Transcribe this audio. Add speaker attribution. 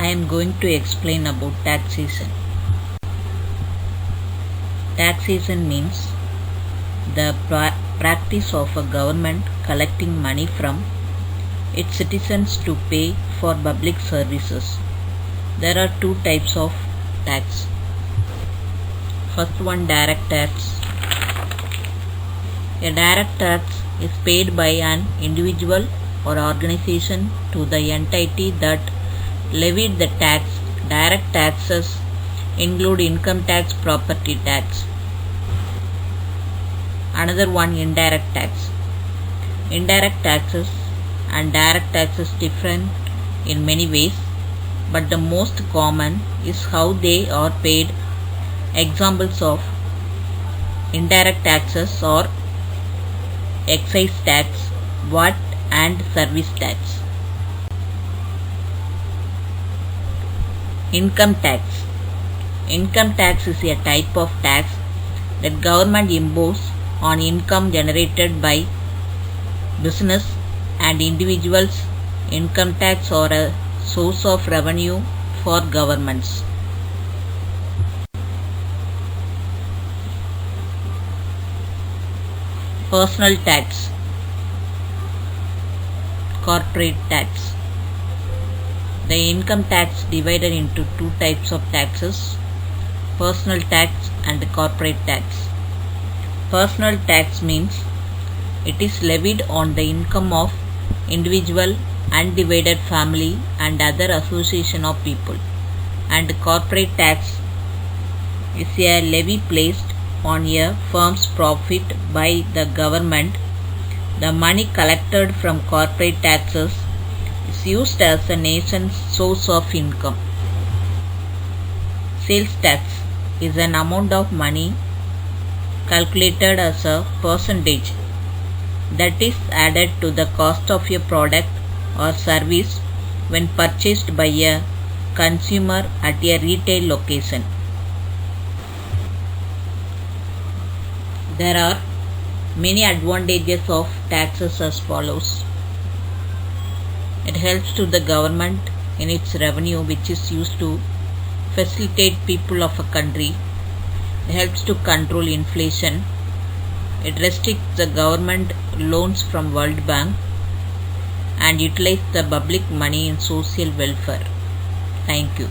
Speaker 1: I am going to explain about taxation. Taxation means the practice of a government collecting money from its citizens to pay for public services. There are two types of tax. First one, direct tax. A direct tax is paid by an individual or organization to the entity that levied the tax. Direct taxes include income tax, property tax. Another one, indirect tax. Indirect taxes and direct taxes different in many ways, but the most common is how they are paid. Examples of indirect taxes are excise tax, VAT and service tax. Income tax. Income tax is a type of tax that government imposes on income generated by business and individuals. Income tax are a source of revenue for governments. Personal tax, corporate tax. The income tax divided into two types of taxes: personal tax and corporate tax. Personal tax means it is levied on the income of individual, undivided family and other association of people, and corporate tax is a levy placed on a firm's profit by the government. The money collected from corporate taxes is used as a nation's source of income. Sales tax is an amount of money calculated as a percentage that is added to the cost of a product or service when purchased by a consumer at a retail location. There are many advantages of taxes as follows. It helps to the government in its revenue, which is used to facilitate people of a country. It helps to control inflation. It restricts the government loans from World Bank and utilizes the public money in social welfare. Thank you.